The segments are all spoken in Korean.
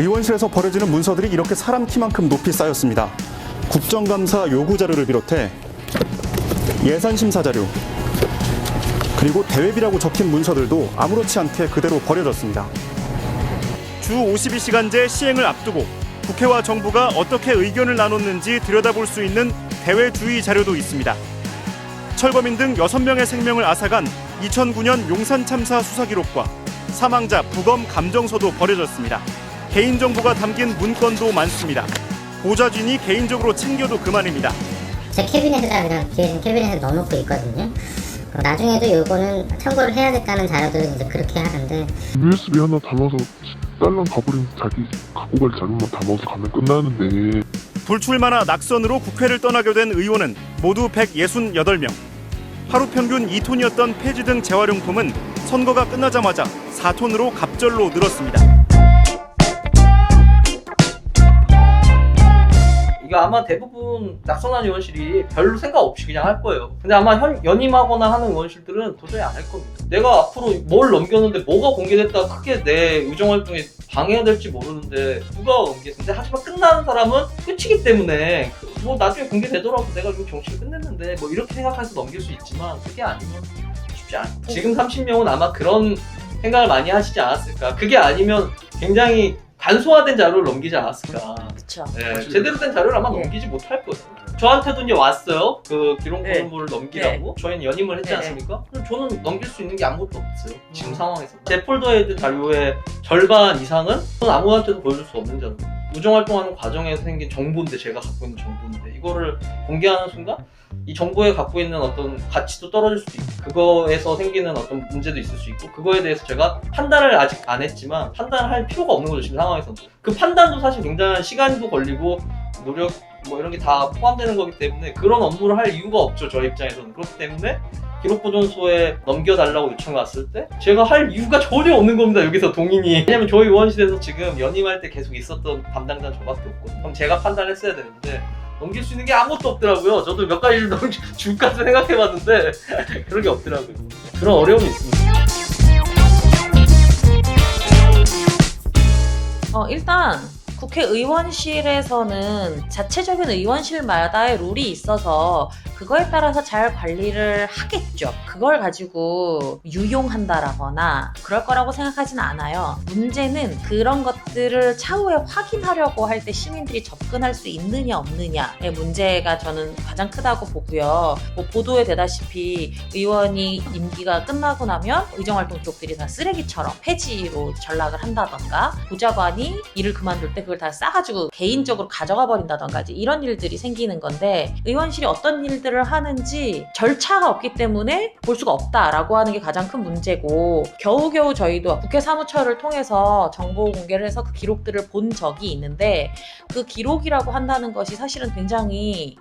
의원실에서 버려지는 문서들이 이렇게 사람 키만큼 높이 쌓였습니다. 국정감사 요구 자료를 비롯해 예산심사 자료, 그리고 대회비라고 적힌 문서들도 아무렇지 않게 그대로 버려졌습니다. 주 52시간제 시행을 앞두고 국회와 정부가 어떻게 의견을 나눴는지 들여다볼 수 있는 대외주의 자료도 있습니다. 철거민 등 6명의 생명을 앗아간 2009년 용산 참사 수사 기록과 사망자 부검 감정서도 버려졌습니다. 개인정보가 담긴 문건도 많습니다. 보좌진이 개인적으로 챙겨도 그만입니다. 제 캐비넷에다 그냥 뒤에 캐비넷에 넣어놓고 있거든요. 나중에도 이거는 참고를 해야겠다는 자료들은 이제 그렇게 하는데, USB 하나 담아서 딸랑 가버린 자기 갖고 갈 자료만 담아서 가면 끝나는데. 불출마나 낙선으로 국회를 떠나게 된 의원은 모두 168명. 하루 평균 2톤이었던 폐지 등 재활용품은 선거가 끝나자마자 4톤으로 갑절로 늘었습니다. 이거 아마 대부분 낙선한 의원실이 별로 생각 없이 그냥 할 거예요. 근데 아마 연임하거나 하는 의원실들은 도저히 안 할 겁니다. 내가 앞으로 뭘 넘겼는데 뭐가 공개됐다 크게 내 의정활동에 방해가 될지 모르는데 누가 넘겼는데, 하지만 끝나는 사람은 끝이기 때문에 뭐 나중에 공개되더라도 내가 이거 정치를 끝냈는데 뭐 이렇게 생각해서 넘길 수 있지만, 그게 아니면 쉽지 않아요. 지금 30명은 아마 그런 생각을 많이 하시지 않았을까. 그게 아니면 굉장히 간소화된 자료를 넘기지 않았을까. 그렇죠. 네, 제대로 된 자료를 아마 넘기지 못할 거예요. 저한테도 이제 왔어요. 그 기록 보존부를 넘기라고. 저희는 연임을 했지 않습니까? 그럼 저는 넘길 수 있는 게 아무것도 없어요. 지금 상황에서. 제 폴더에 있는 자료의 절반 이상은 아무한테도 보여줄 수 없는 자료. 우정활동하는 과정에서 생긴 정보인데, 제가 갖고 있는 정보인데, 이거를 공개하는 순간 이 정보에 갖고 있는 어떤 가치도 떨어질 수도 있고, 그거에서 생기는 어떤 문제도 있을 수 있고, 그거에 대해서 제가 판단을 아직 안 했지만 판단을 할 필요가 없는 거죠. 지금 상황에서는. 그 판단도 사실 굉장한 시간도 걸리고 노력 뭐 이런 게 다 포함되는 거기 때문에 그런 업무를 할 이유가 없죠, 저 입장에서는. 그렇기 때문에 기록보존소에 넘겨달라고 요청이 왔을 때 제가 할 이유가 전혀 없는 겁니다, 여기서 동인이. 왜냐면 저희 의원실에서 지금 연임할 때 계속 있었던 담당자는 저밖에 없거든요. 그럼 제가 판단했어야 되는데 넘길 수 있는 게 아무것도 없더라고요. 저도 몇 가지를 줄까 생각해봤는데 그런 게 없더라고요. 그런 어려움이 있습니다. 일단 국회의원실에서는 자체적인 의원실마다의 룰이 있어서 그거에 따라서 잘 관리를 하겠죠. 그걸 가지고 유용한다라거나 그럴 거라고 생각하진 않아요. 문제는 그런 것들을 차후에 확인하려고 할 때 시민들이 접근할 수 있느냐 없느냐의 문제가 저는 가장 크다고 보고요. 뭐 보도에 되다시피 의원이 임기가 끝나고 나면 의정활동 기록들이 다 쓰레기처럼 폐지로 전락을 한다던가, 보좌관이 일을 그만둘 때 그걸 다 싸가지고 개인적으로 가져가 버린다던가, 이런 일들이 생기는 건데, 의원실이 어떤 일들을 하는지 절차가 없기 때문에 볼 수가 없다라고 하는 게 가장 큰 문제고, 겨우겨우 저희도 국회 사무처를 통해서 정보 공개를 해서 그 기록들을 본 적이 있는데, 그 기록이라고 한다는 것이 사실은 굉장히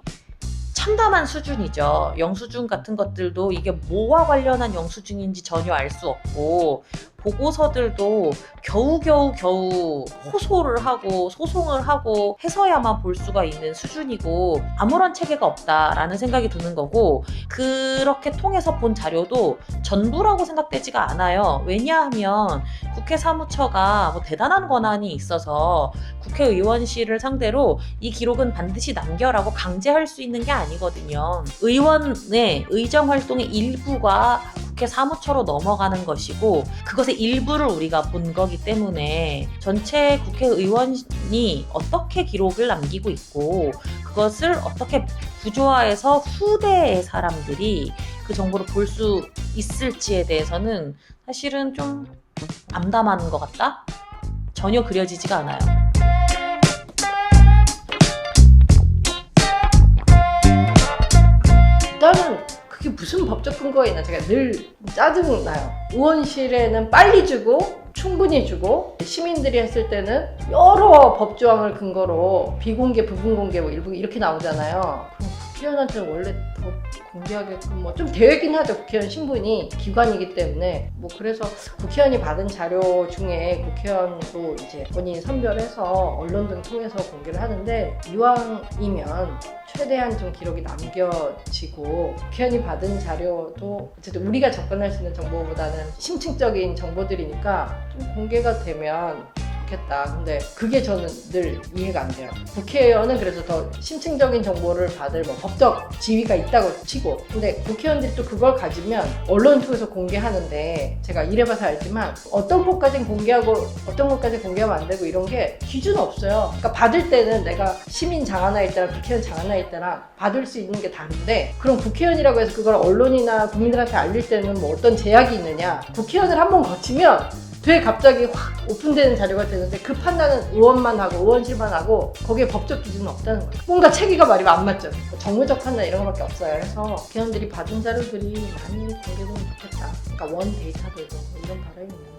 참담한 수준이죠. 영수증 같은 것들도 이게 뭐와 관련한 영수증인지 전혀 알 수 없고, 보고서들도 겨우 호소를 하고 소송을 하고 해서야만 볼 수가 있는 수준이고, 아무런 체계가 없다라는 생각이 드는 거고, 그렇게 통해서 본 자료도 전부라고 생각되지가 않아요. 왜냐하면 국회 사무처가 뭐 대단한 권한이 있어서 국회의원실을 상대로 이 기록은 반드시 남겨라고 강제할 수 있는 게 아니거든요. 의원의 의정활동의 일부가 국회 사무처로 넘어가는 것이고, 그것의 일부를 우리가 본 거기 때문에 전체 국회의원이 어떻게 기록을 남기고 있고 그것을 어떻게 구조화해서 후대의 사람들이 그 정보를 볼 수 있을지에 대해서는 사실은 좀 암담한 것 같다? 전혀 그려지지가 않아요. 나는 그게 무슨 법적 근거가 있나 제가 늘 짜증나요. 의원실에는 빨리 주고 충분히 주고, 시민들이 했을 때는 여러 법조항을 근거로 비공개, 부분 공개 뭐 일부 이렇게 나오잖아요. 그럼 국회의원한테는 원래 더 공개하게끔 뭐 좀 되긴 하죠. 국회의원 신분이 기관이기 때문에. 뭐 그래서 국회의원이 받은 자료 중에 국회의원도 이제 본인이 선별해서 언론 등 통해서 공개를 하는데, 이왕이면 최대한 좀 기록이 남겨지고, 국회의원이 받은 자료도 어쨌든 우리가 접근할 수 있는 정보보다는 심층적인 정보들이니까 좀 공개가 되면 좋겠다. 근데 그게 저는 늘 이해가 안 돼요. 국회의원은 그래서 더 심층적인 정보를 받을 뭐 법적 지위가 있다고 치고, 근데 국회의원들이 또 그걸 가지면 언론 통해서 공개하는데, 제가 일해봐서 알지만 어떤 것까지는 공개하고 어떤 것까지 공개하면 안 되고 이런 게 기준 없어요. 그러니까 받을 때는 내가 시민 장하나일 때랑 국회의원 장하나일 때랑 받을 수 있는 게 다른데, 그럼 국회의원이라고 해서 그걸 언론이나 국민들한테 알릴 때는 뭐 어떤 제약이 있느냐. 국회의원을 한번 거치면 돼 갑자기 확 오픈되는 자료가 되는데, 그 판단은 의원만 하고 의원실만 하고 거기에 법적 기준은 없다는 거예요. 뭔가 체계가 말이면 안 맞죠. 정무적 판단 이런 거밖에 없어요. 그래서 국회의원들이 받은 자료들이 많이 공개되면 좋겠다. 그러니까 원 데이터들도 뭐 이런 바람이 있는데,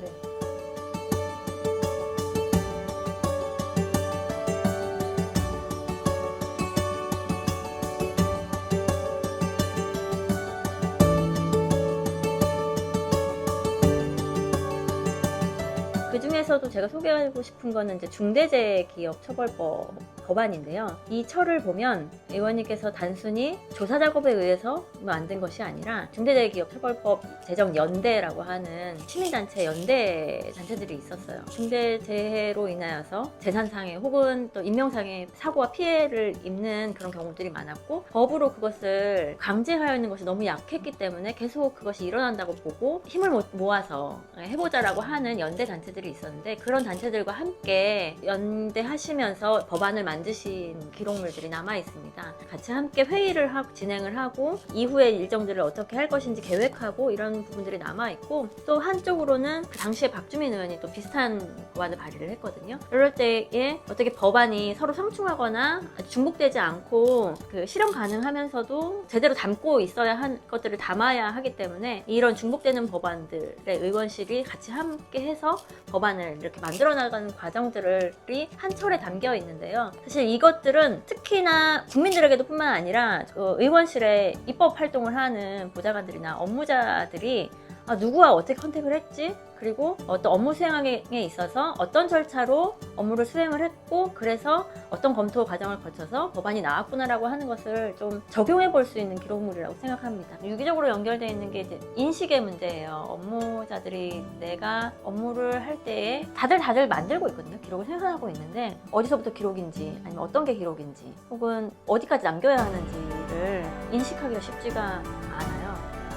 그 중에서도 제가 소개하고 싶은 거는 이제 중대재해기업처벌법 법안인데요. 이 철을 보면 의원님께서 단순히 조사 작업에 의해서 만든 것이 아니라 중대재해기업처벌법 제정 연대라고 하는 시민단체 연대 단체들이 있었어요. 중대재해로 인하여서 재산상해 혹은 또 인명상해 사고와 피해를 입는 그런 경우들이 많았고, 법으로 그것을 강제하여 있는 것이 너무 약했기 때문에 계속 그것이 일어난다고 보고 힘을 모아서 해보자라고 하는 연대 단체들이 있었는데, 그런 단체들과 함께 연대하시면서 법안을 만드신 기록물들이 남아 있습니다. 같이 함께 회의를 하고 진행을 하고 이후의 일정들을 어떻게 할 것인지 계획하고 이런 부분들이 남아 있고, 또 한쪽으로는 그 당시에 박주민 의원이 또 비슷한 법안을 발의를 했거든요. 이럴 때에 어떻게 법안이 서로 상충하거나 중복되지 않고 그 실현 가능하면서도 제대로 담고 있어야 한 것들을 담아야 하기 때문에, 이런 중복되는 법안들의 의원실이 같이 함께 해서 법안을 이렇게 만들어 나가는 과정들이 한 철에 담겨 있는데요. 사실 이것들은 특히나 국민들에게도 뿐만 아니라 의원실에 입법 활동을 하는 보좌관들이나 업무자들이 누구와 어떻게 컨택을 했지? 그리고 어떤 업무 수행에 있어서 어떤 절차로 업무를 수행을 했고, 그래서 어떤 검토 과정을 거쳐서 법안이 나왔구나라고 하는 것을 좀 적용해 볼 수 있는 기록물이라고 생각합니다. 유기적으로 연결되어 있는 게 이제 인식의 문제예요. 업무자들이 내가 업무를 할 때에 다들 만들고 있거든요. 기록을 생산하고 있는데, 어디서부터 기록인지 아니면 어떤 게 기록인지 혹은 어디까지 남겨야 하는지를 인식하기가 쉽지가 않아요.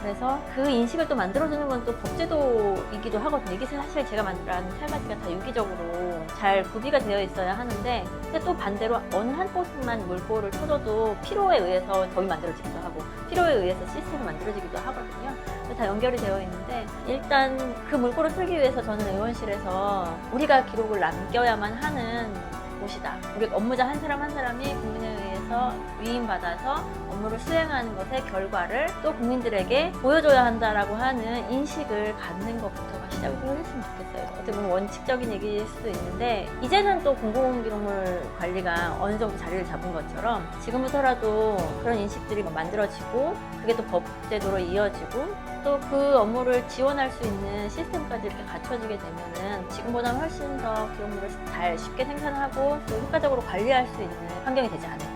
그래서 그 인식을 또 만들어주는 건 또 법제도이기도 하거든요. 이게 사실 제가 만들어낸 세 가지가 다 유기적으로 잘 구비가 되어 있어야 하는데, 근데 또 반대로 어느 한 곳만 물꼬를 터져도 필요에 의해서 법이 만들어지기도 하고 필요에 의해서 시스템이 만들어지기도 하거든요. 다 연결이 되어 있는데, 일단 그 물꼬를 틀기 위해서 저는 의원실에서 우리가 기록을 남겨야만 하는 곳이다. 우리 업무자 한 사람 한 사람이 국민에 의해서 위임받아서 업무를 수행하는 것의 결과를 또 국민들에게 보여줘야 한다라고 하는 인식을 갖는 것부터가 시작을 했으면 좋겠어요. 어떻게 보면 원칙적인 얘기일 수도 있는데, 이제는 또 공공기록물 관리가 어느 정도 자리를 잡은 것처럼 지금부터라도 그런 인식들이 만들어지고, 그게 또 법제도로 이어지고, 또 그 업무를 지원할 수 있는 시스템까지 이렇게 갖춰지게 되면은 지금보다는 훨씬 더 기록물을 잘 쉽게 생산하고 또 효과적으로 관리할 수 있는 환경이 되지 않을까.